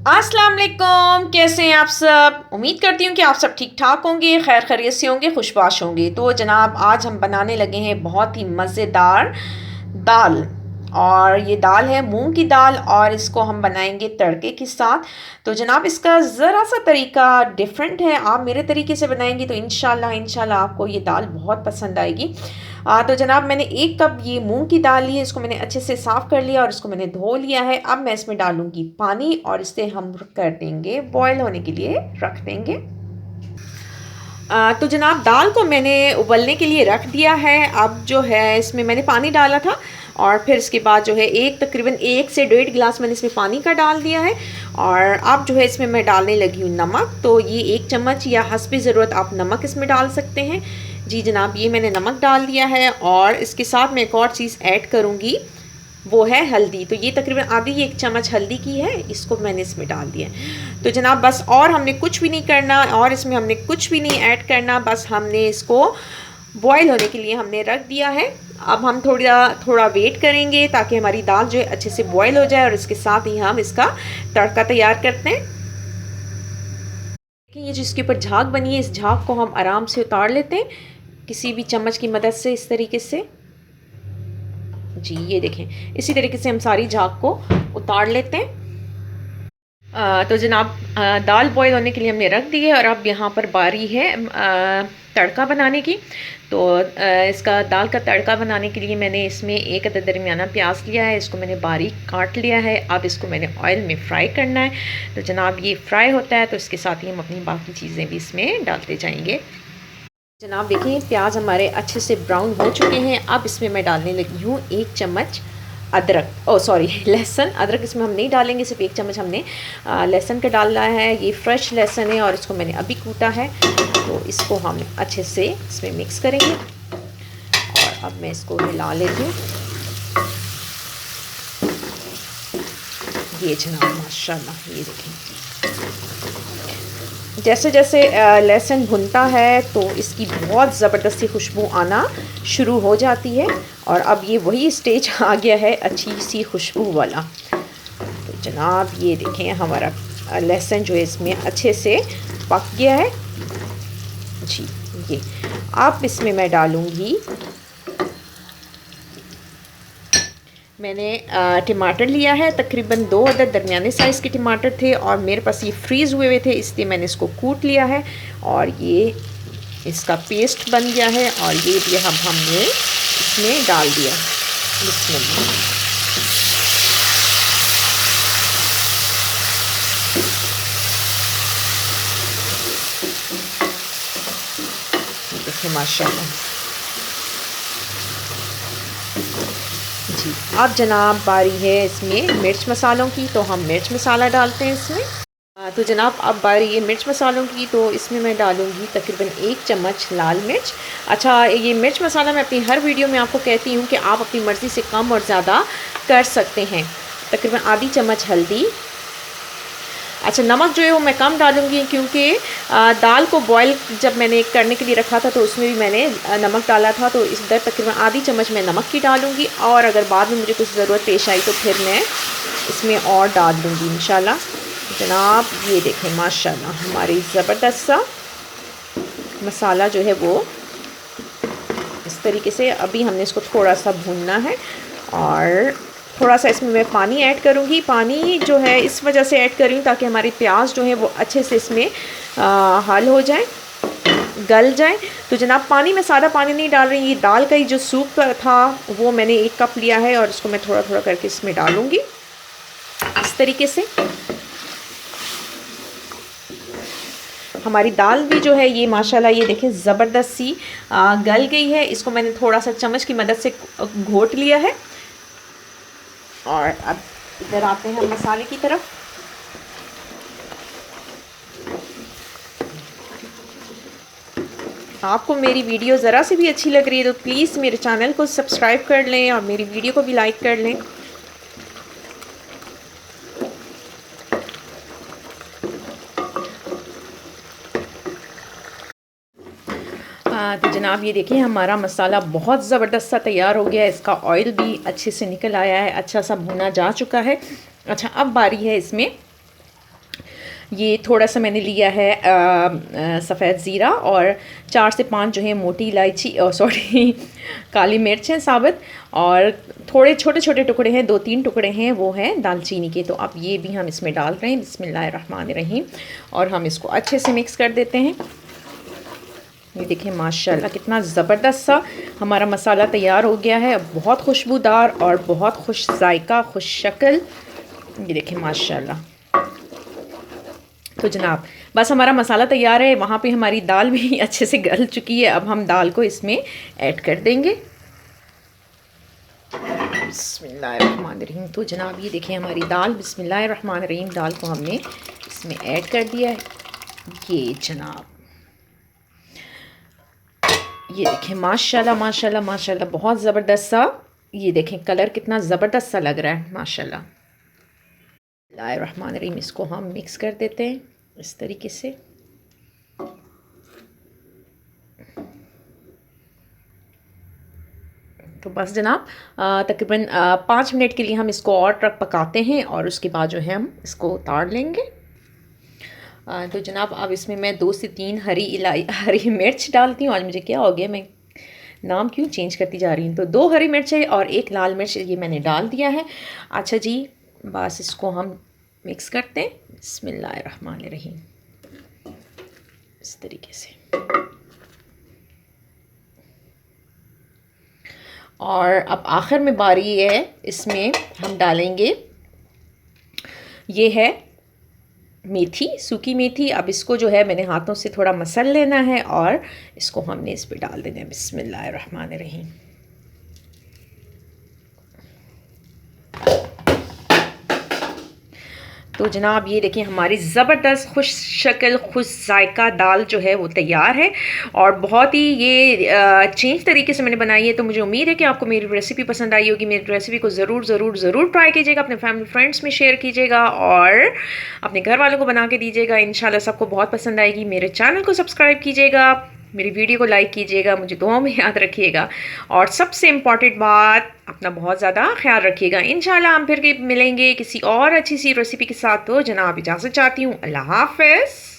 अस्सलाम वालेकुम, कैसे हैं आप सब। उम्मीद करती हूँ कि आप सब ठीक ठाक होंगे, खैर खैरियत से होंगे, खुशबाश होंगे। तो जनाब आज हम बनाने लगे हैं बहुत ही मज़ेदार दाल। और ये दाल है मूंग की दाल और इसको हम बनाएंगे तड़के के साथ। तो जनाब इसका ज़रा सा तरीका डिफरेंट है। आप मेरे तरीके से बनाएंगे तो इंशाल्लाह इंशाल्लाह आपको ये दाल बहुत पसंद आएगी। तो जनाब मैंने 1 कप ये मूंग की दाल ली है, इसको मैंने अच्छे से साफ़ कर लिया और इसको मैंने धो लिया है। अब मैं इसमें डालूंगी पानी और इसे हम कर देंगे बॉयल होने के लिए रख देंगे। तो जनाब दाल को मैंने उबलने के लिए रख दिया है। अब जो है इसमें मैंने पानी डाला था और फिर इसके बाद जो है तकरीबन 1 से 1.5 गिलास मैंने इसमें पानी का डाल दिया है। और अब जो है इसमें मैं डालने लगी हूँ नमक। तो ये 1 चम्मच या हस्बे ज़रूरत आप नमक इसमें डाल सकते हैं। जी जनाब ये मैंने नमक डाल दिया है और इसके साथ मैं एक और चीज़ ऐड करूँगी, वो है हल्दी। तो ये तकरीबन आधी 1 चम्मच हल्दी की है, इसको मैंने इसमें डाल दिया है। तो जनाब बस और हमने कुछ भी नहीं करना और इसमें हमने कुछ भी नहीं ऐड करना, बस हमने इसको बॉयल होने के लिए हमने रख दिया है। अब हम थोड़ा वेट करेंगे ताकि हमारी दाल जो है अच्छे से बॉयल हो जाए और इसके साथ ही हम इसका तड़का तैयार करते हैं। ये जो इसके ऊपर झाग बनी है, इस झाग को हम आराम से उतार लेते हैं किसी भी चम्मच की मदद से, इस तरीके से। जी ये देखें, इसी तरीके से हम सारी झाग को उतार लेते हैं। तो जनाब दाल बॉयल होने के लिए हमने रख दी है और अब यहाँ पर बारी है तड़का बनाने की। तो इसका दाल का तड़का बनाने के लिए मैंने इसमें 1 अदद दरमियाना प्याज लिया है, इसको मैंने बारीक काट लिया है। अब इसको मैंने ऑयल में फ्राई करना है। तो जनाब ये फ्राई होता है तो इसके साथ ही हम अपनी बाकी चीज़ें भी इसमें डालते जाएंगे। जनाब देखें प्याज हमारे अच्छे से ब्राउन हो चुके हैं। अब इसमें मैं डालने लगी हूँ 1 चम्मच अदरक, लहसुन। अदरक इसमें हम नहीं डालेंगे, सिर्फ 1 चम्मच हमने लहसुन का डालना है। ये फ्रेश लहसुन है और इसको मैंने अभी कूटा है। तो इसको हम अच्छे से इसमें मिक्स करेंगे और अब मैं इसको हिला लेती हूँ। ये जनाब माशाल्लाह ये देखें, जैसे जैसे लहसुन भुनता है तो इसकी बहुत ज़बरदस्ती खुशबू आना शुरू हो जाती है और अब ये वही स्टेज आ गया है अच्छी सी खुशबू वाला। तो जनाब ये देखें हमारा लहसुन जो है इसमें अच्छे से पक गया है। जी ये अब इसमें मैं डालूँगी, मैंने टमाटर लिया है, तकरीबन 2 अदद दरमियाने साइज़ के टमाटर थे और मेरे पास ये फ्रीज़ हुए थे, इसलिए मैंने इसको कूट लिया है और ये इसका पेस्ट बन गया है। और ये भी अब हमने इसमें डाल दिया। बिस्मिल्लाह। देखिए माशाल्लाह। जी अब जनाब बारी है इसमें मिर्च मसालों की, तो हम मिर्च मसाला डालते हैं इसमें। तो जनाब अब बारी है मिर्च मसालों की, तो इसमें मैं डालूँगी तकरीबन 1 चम्मच लाल मिर्च। अच्छा ये मिर्च मसाला मैं अपनी हर वीडियो में आपको कहती हूँ कि आप अपनी मर्ज़ी से कम और ज़्यादा कर सकते हैं। तकरीबन आधी चम्मच हल्दी। अच्छा नमक जो है वो मैं कम डालूँगी क्योंकि दाल को बॉयल जब मैंने करने के लिए रखा था तो उसमें भी मैंने नमक डाला था। तो इस दर तकरीबन आधी चम्मच मैं नमक की डालूँगी और अगर बाद में मुझे कुछ ज़रूरत पेश आई तो फिर मैं इसमें और डाल दूँगी इंशाल्लाह। जनाब ये देखें माशाल्लाह हमारी ज़बरदस्त सा मसाला जो है वो इस तरीके से। अभी हमने इसको थोड़ा सा भूनना है और थोड़ा सा इसमें मैं पानी ऐड करूँगी। पानी जो है इस वजह से ऐड कर रही हूँ ताकि हमारी प्याज जो है वो अच्छे से इसमें हल हो जाए, गल जाए। तो जनाब पानी में सारा पानी नहीं डाल रही, ये दाल का ही जो सूप था वो मैंने 1 कप लिया है और इसको मैं थोड़ा थोड़ा करके इसमें डालूँगी इस तरीके से। हमारी दाल भी जो है ये माशाल्लाह ये देखें ज़बरदस्त सी गल गई है। इसको मैंने थोड़ा सा चम्मच की मदद से घोट लिया है। और अब इधर आते हैं हम मसाले की तरफ। आपको मेरी वीडियो ज़रा सी भी अच्छी लग रही है तो प्लीज़ मेरे चैनल को सब्सक्राइब कर लें और मेरी वीडियो को भी लाइक कर लें। तो जनाब ये देखिए हमारा मसाला बहुत ज़बरदस्त सा तैयार हो गया है। इसका ऑयल भी अच्छे से निकल आया है, अच्छा सा भुना जा चुका है। अच्छा अब बारी है इसमें ये थोड़ा सा मैंने लिया है सफ़ेद ज़ीरा और 4 से 5 जो है मोटी इलायची सॉरी काली मिर्च हैं साबुत, और थोड़े छोटे छोटे टुकड़े हैं, 2-3 टुकड़े हैं वो हैं दालचीनी के। तो अब ये भी हम इसमें डाल रहे हैं, बिस्मिल्लाहिर्रहमानिर्रहीम, और हम इसको अच्छे से मिक्स कर देते हैं। ये देखिए माशाल्लाह कितना ज़बरदस्त सा हमारा मसाला तैयार हो गया है, बहुत खुशबूदार और बहुत खुश जायका, खुश शक्ल। ये देखिए माशाल्लाह। तो जनाब बस हमारा मसाला तैयार है, वहाँ पे हमारी दाल भी अच्छे से गल चुकी है। अब हम दाल को इसमें ऐड कर देंगे। बिस्मिल्लाहिर्रहमानिर्रहीम। तो जनाब ये देखिए हमारी दाल, बिस्मिल्लाहिर्रहमानिर्रहीम, दाल को हमने इसमें ऐड कर दिया है। ये जनाब ये देखें माशाल्लाह माशाल्लाह माशाल्लाह, बहुत ज़बरदस्त सा, ये देखें कलर कितना ज़बरदस्त सा लग रहा है माशाल्लाह। बिस्मिल्लाहिर्रहमानिर्रहीम, इसको हम मिक्स कर देते हैं इस तरीके से। तो बस जनाब तकरीबन 5 मिनट के लिए हम इसको और पकाते हैं, और उसके बाद जो है हम इसको उतार लेंगे। तो जनाब अब इसमें मैं 2 से 3 हरी मिर्च डालती हूँ। आज मुझे क्या हो गया, मैं नाम क्यों चेंज करती जा रही हूँ। तो 2 हरी मिर्च है और 1 लाल मिर्च, ये मैंने डाल दिया है। अच्छा जी, बस इसको हम मिक्स करते हैं बिस्मिल्लाहिर्रहमानिर्रहीम इस तरीके से। और अब आखिर में बारी है, इसमें हम डालेंगे, ये है मेथी, सूखी मेथी। अब इसको जो है मैंने हाथों से थोड़ा मसल लेना है और इसको हमने इस पे डाल देना है बिस्मिल्लाहिर्रहमानिर्रहीम। तो जनाब ये देखिए हमारी ज़बरदस्त खुश शक्ल खुश जायका दाल जो है वो तैयार है, और बहुत ही ये चेंज तरीके से मैंने बनाई है। तो मुझे उम्मीद है कि आपको मेरी रेसिपी पसंद आई होगी। मेरी रेसिपी को ज़रूर ज़रूर ज़रूर ट्राई कीजिएगा, अपने फैमिली फ्रेंड्स में शेयर कीजिएगा और अपने घर वालों को बना के दीजिएगा। इंशाल्लाह सबको बहुत पसंद आएगी। मेरे चैनल को सब्सक्राइब कीजिएगा, मेरी वीडियो को लाइक कीजिएगा, मुझे दुआओं में याद रखिएगा, और सबसे इम्पॉर्टेंट बात, अपना बहुत ज़्यादा ख्याल रखिएगा। इंशाल्लाह हम फिर मिलेंगे किसी और अच्छी सी रेसिपी के साथ। तो जनाब इजाज़त चाहती हूँ, अल्लाह हाफ़िज़।